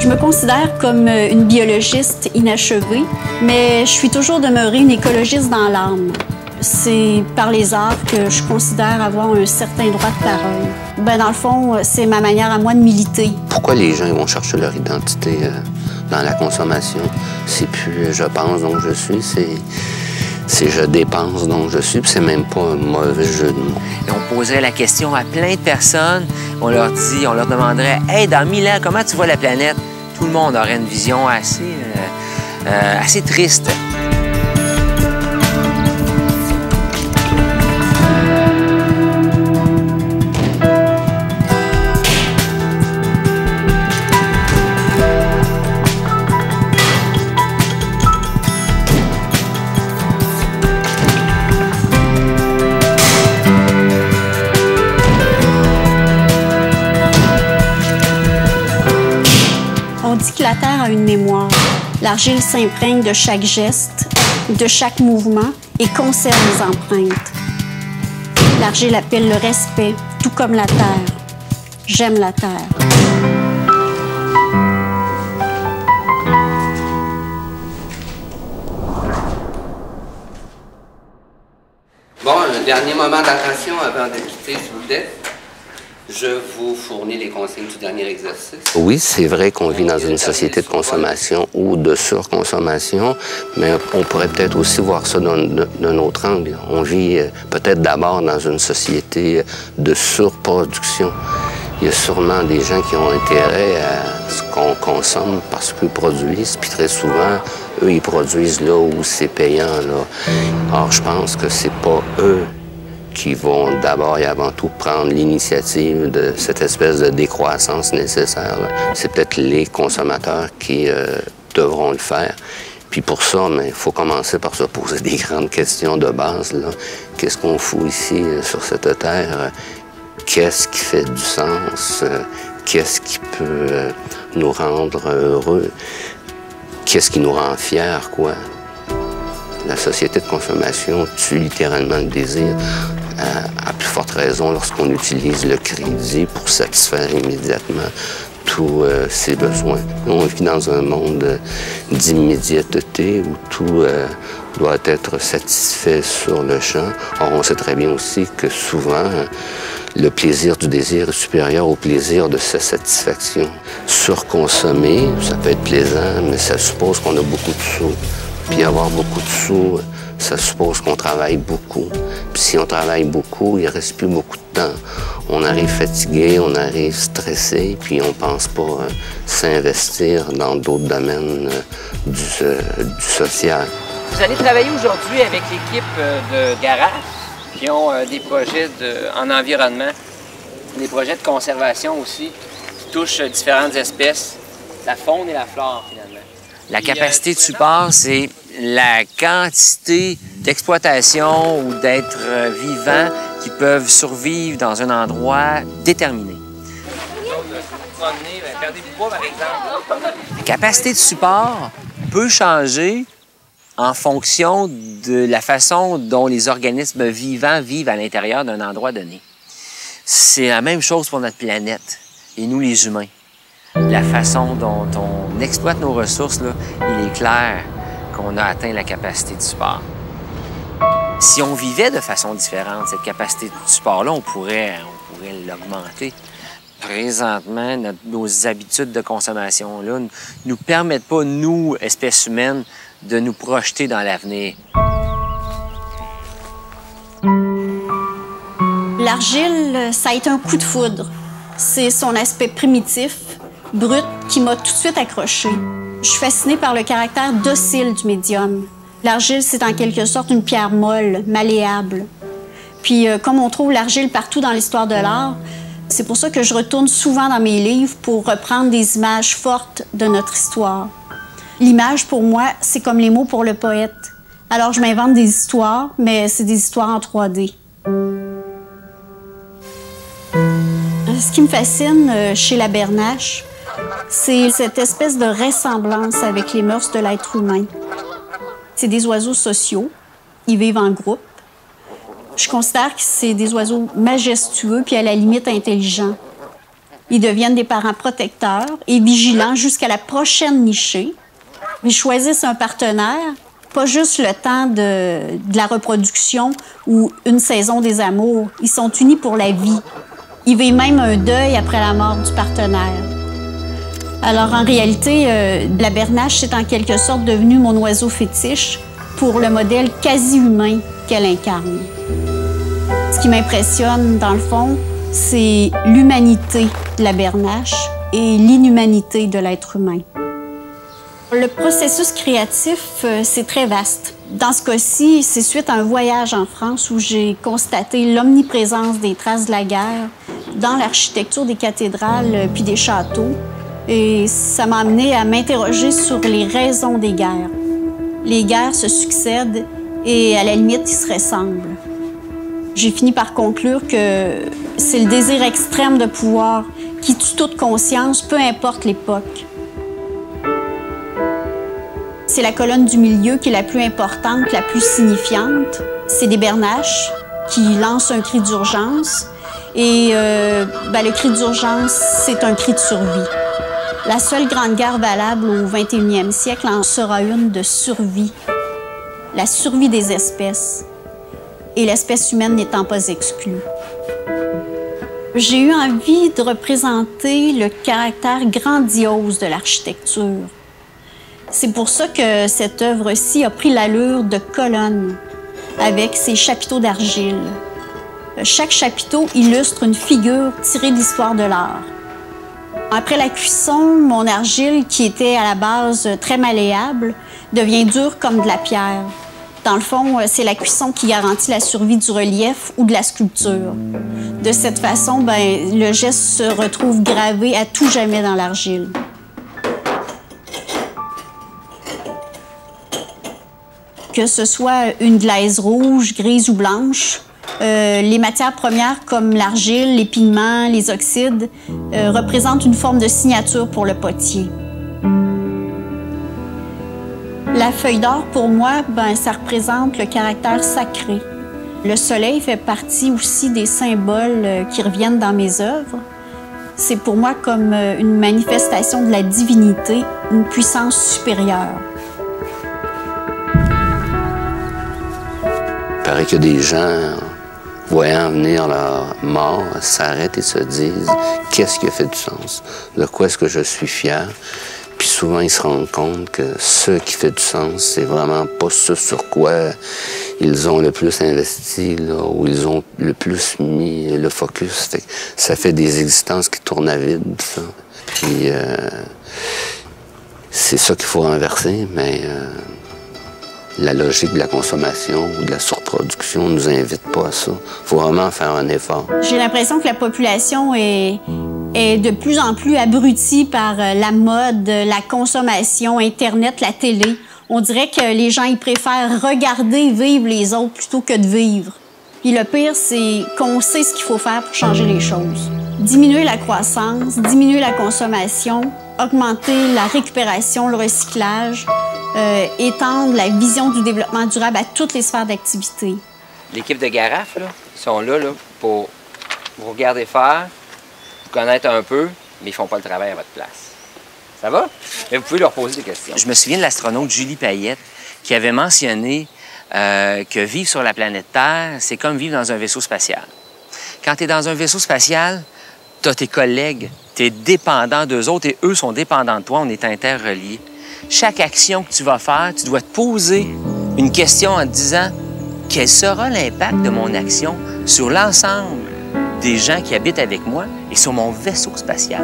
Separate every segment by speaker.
Speaker 1: Je me considère comme une biologiste inachevée, mais je suis toujours demeurée une écologiste dans l'âme. C'est par les arts que je considère avoir un certain droit de parole. Dans le fond, c'est ma manière à moi de militer.
Speaker 2: Pourquoi les gens vont chercher leur identité dans la consommation? C'est plus je pense donc je suis, c'est je dépense donc je suis, puis c'est même pas un mauvais jeu de mots.
Speaker 3: Et on poserait la question à plein de personnes, on leur demanderait « Hey, dans 1000 ans, comment tu vois la planète? » Tout le monde aurait une vision assez triste.
Speaker 1: On dit que la Terre a une mémoire. L'argile s'imprègne de chaque geste, de chaque mouvement et conserve les empreintes. L'argile appelle le respect, tout comme la Terre. J'aime la Terre.
Speaker 2: Bon, un dernier moment d'attention avant de quitter, s'il vous plaît. Je vous fournis les consignes du dernier exercice. Oui, c'est vrai qu'on vit dans une société de consommation ou de surconsommation, mais on pourrait peut-être aussi voir ça d'un autre angle. On vit peut-être d'abord dans une société de surproduction. Il y a sûrement des gens qui ont intérêt à ce qu'on consomme parce qu'ils produisent, puis très souvent, eux, ils produisent là où c'est payant, là. Or, je pense que c'est pas eux qui vont d'abord et avant tout prendre l'initiative de cette espèce de décroissance nécessaire. C'est peut-être les consommateurs qui devront le faire. Puis pour ça, il faut commencer par se poser des grandes questions de base. Qu'est-ce qu'on fout ici sur cette terre? Qu'est-ce qui fait du sens? Qu'est-ce qui peut nous rendre heureux? Qu'est-ce qui nous rend fiers, quoi? La société de consommation tue littéralement le désir, à plus forte raison lorsqu'on utilise le crédit pour satisfaire immédiatement tous ses besoins. On vit dans un monde d'immédiateté où tout doit être satisfait sur le champ. Or, on sait très bien aussi que souvent, le plaisir du désir est supérieur au plaisir de sa satisfaction. Surconsommer, ça peut être plaisant, mais ça suppose qu'on a beaucoup de sous. Puis avoir beaucoup de sous, ça suppose qu'on travaille beaucoup. Puis si on travaille beaucoup, il ne reste plus beaucoup de temps. On arrive fatigué, on arrive stressé, puis on ne pense pas s'investir dans d'autres domaines du social.
Speaker 3: Vous allez travailler aujourd'hui avec l'équipe de Garage qui ont des projets en environnement, des projets de conservation aussi, qui touchent différentes espèces, la faune et la flore finalement. La capacité de support, c'est la quantité d'exploitation ou d'êtres vivants qui peuvent survivre dans un endroit déterminé. La capacité de support peut changer en fonction de la façon dont les organismes vivants vivent à l'intérieur d'un endroit donné. C'est la même chose pour notre planète et nous, les humains. La façon dont on exploite nos ressources, là, il est clair qu'on a atteint la capacité de support. Si on vivait de façon différente, cette capacité de support-là, on pourrait l'augmenter. Présentement, nos habitudes de consommation-là ne nous permettent pas, nous, espèces humaines, de nous projeter dans l'avenir.
Speaker 1: L'argile, ça a été un coup de foudre. C'est son aspect primitif, brut, qui m'a tout de suite accrochée. Je suis fascinée par le caractère docile du médium. L'argile, c'est en quelque sorte une pierre molle, malléable. Puis, comme on trouve l'argile partout dans l'histoire de l'art, c'est pour ça que je retourne souvent dans mes livres pour reprendre des images fortes de notre histoire. L'image, pour moi, c'est comme les mots pour le poète. Alors, je m'invente des histoires, mais c'est des histoires en 3D. Ce qui me fascine chez la bernache, c'est cette espèce de ressemblance avec les mœurs de l'être humain. C'est des oiseaux sociaux, ils vivent en groupe. Je considère que c'est des oiseaux majestueux puis à la limite intelligents. Ils deviennent des parents protecteurs et vigilants jusqu'à la prochaine nichée. Ils choisissent un partenaire, pas juste le temps de la reproduction ou une saison des amours. Ils sont unis pour la vie. Ils vivent même un deuil après la mort du partenaire. Alors, en réalité, la bernache est en quelque sorte devenue mon oiseau fétiche pour le modèle quasi-humain qu'elle incarne. Ce qui m'impressionne, dans le fond, c'est l'humanité de la bernache et l'inhumanité de l'être humain. Le processus créatif, c'est très vaste. Dans ce cas-ci, c'est suite à un voyage en France où j'ai constaté l'omniprésence des traces de la guerre dans l'architecture des cathédrales puis des châteaux. Et ça m'a amené à m'interroger sur les raisons des guerres. Les guerres se succèdent et, à la limite, ils se ressemblent. J'ai fini par conclure que c'est le désir extrême de pouvoir qui tue toute conscience, peu importe l'époque. C'est la colonne du milieu qui est la plus importante, la plus signifiante. C'est des bernaches qui lancent un cri d'urgence. Et le cri d'urgence, c'est un cri de survie. La seule grande guerre valable au 21e siècle en sera une de survie. La survie des espèces. Et l'espèce humaine n'étant pas exclue. J'ai eu envie de représenter le caractère grandiose de l'architecture. C'est pour ça que cette œuvre-ci a pris l'allure de colonne, avec ses chapiteaux d'argile. Chaque chapiteau illustre une figure tirée de l'histoire de l'art. Après la cuisson, mon argile, qui était à la base très malléable, devient dure comme de la pierre. Dans le fond, c'est la cuisson qui garantit la survie du relief ou de la sculpture. De cette façon, le geste se retrouve gravé à tout jamais dans l'argile. Que ce soit une glaise rouge, grise ou blanche, les matières premières comme l'argile, les pigments, les oxydes représentent une forme de signature pour le potier. La feuille d'or, pour moi, ça représente le caractère sacré. Le soleil fait partie aussi des symboles qui reviennent dans mes œuvres. C'est pour moi comme une manifestation de la divinité, une puissance supérieure.
Speaker 2: Il paraît que des gens, voyant venir leur mort, s'arrêtent et se disent « Qu'est-ce qui a fait du sens? De quoi est-ce que je suis fier? » Puis souvent, ils se rendent compte que ce qui fait du sens, c'est vraiment pas ce sur quoi ils ont le plus investi, là, où ils ont le plus mis le focus. Ça fait des existences qui tournent à vide, ça. Puis c'est ça qu'il faut renverser, mais la logique de la consommation ou de la surproduction ne nous invite pas à ça. Il faut vraiment faire un effort.
Speaker 1: J'ai l'impression que la population est de plus en plus abrutie par la mode, la consommation, Internet, la télé. On dirait que les gens, ils préfèrent regarder vivre les autres plutôt que de vivre. Puis le pire, c'est qu'on sait ce qu'il faut faire pour changer les choses. Diminuer la croissance, diminuer la consommation, augmenter la récupération, le recyclage, étendre la vision du développement durable à toutes les sphères d'activité.
Speaker 3: L'équipe de Garaf, là, sont là pour vous regarder faire, vous connaître un peu, mais ils font pas le travail à votre place. Ça va? Mais vous pouvez leur poser des questions. Je me souviens de l'astronaute Julie Payette qui avait mentionné que vivre sur la planète Terre, c'est comme vivre dans un vaisseau spatial. Quand tu es dans un vaisseau spatial, tu as tes collègues, tu es dépendant d'eux autres et eux sont dépendants de toi, on est interreliés. Chaque action que tu vas faire, tu dois te poser une question en te disant quel sera l'impact de mon action sur l'ensemble des gens qui habitent avec moi et sur mon vaisseau spatial.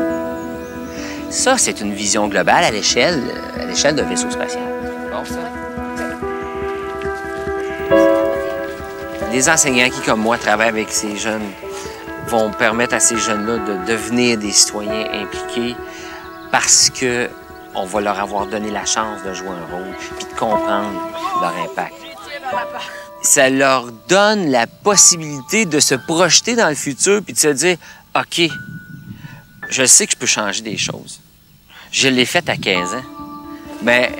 Speaker 3: Ça, c'est une vision globale à l'échelle d'un vaisseau spatial. Bon, ça? Les enseignants qui, comme moi, travaillent avec ces jeunes vont permettre à ces jeunes-là de devenir des citoyens impliqués parce que on va leur avoir donné la chance de jouer un rôle puis de comprendre leur impact. Ça leur donne la possibilité de se projeter dans le futur puis de se dire « OK, je sais que je peux changer des choses. Je l'ai fait à 15 ans. » Mais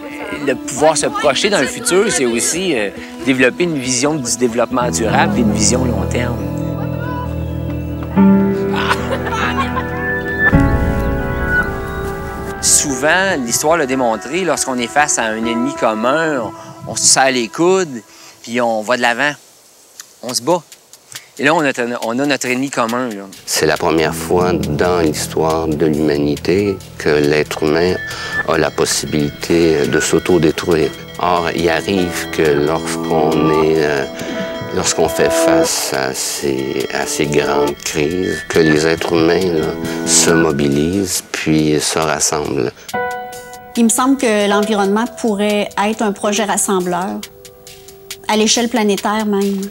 Speaker 3: le pouvoir se projeter dans le futur, c'est aussi développer une vision du développement durable et une vision long terme. souvent, l'histoire l'a démontré, lorsqu'on est face à un ennemi commun, on se serre les coudes, puis on va de l'avant. On se bat. Et là, on a notre ennemi commun.
Speaker 2: C'est la première fois dans l'histoire de l'humanité que l'être humain a la possibilité de s'autodétruire. Or, il arrive que lorsqu'on fait face à ces grandes crises, que les êtres humains là, se mobilisent puis se rassemblent.
Speaker 1: Il me semble que l'environnement pourrait être un projet rassembleur, à l'échelle planétaire même.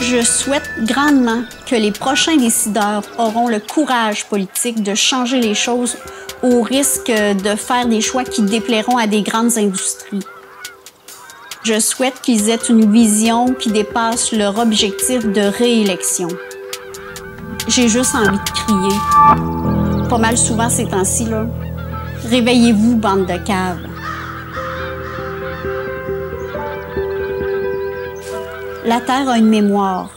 Speaker 1: Je souhaite grandement que les prochains décideurs auront le courage politique de changer les choses au risque de faire des choix qui déplairont à des grandes industries. Je souhaite qu'ils aient une vision qui dépasse leur objectif de réélection. J'ai juste envie de crier, pas mal souvent ces temps-ci, là. Réveillez-vous, bande de caves. La Terre a une mémoire.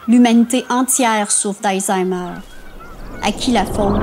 Speaker 1: L'humanité entière souffre d'Alzheimer. À qui la faute?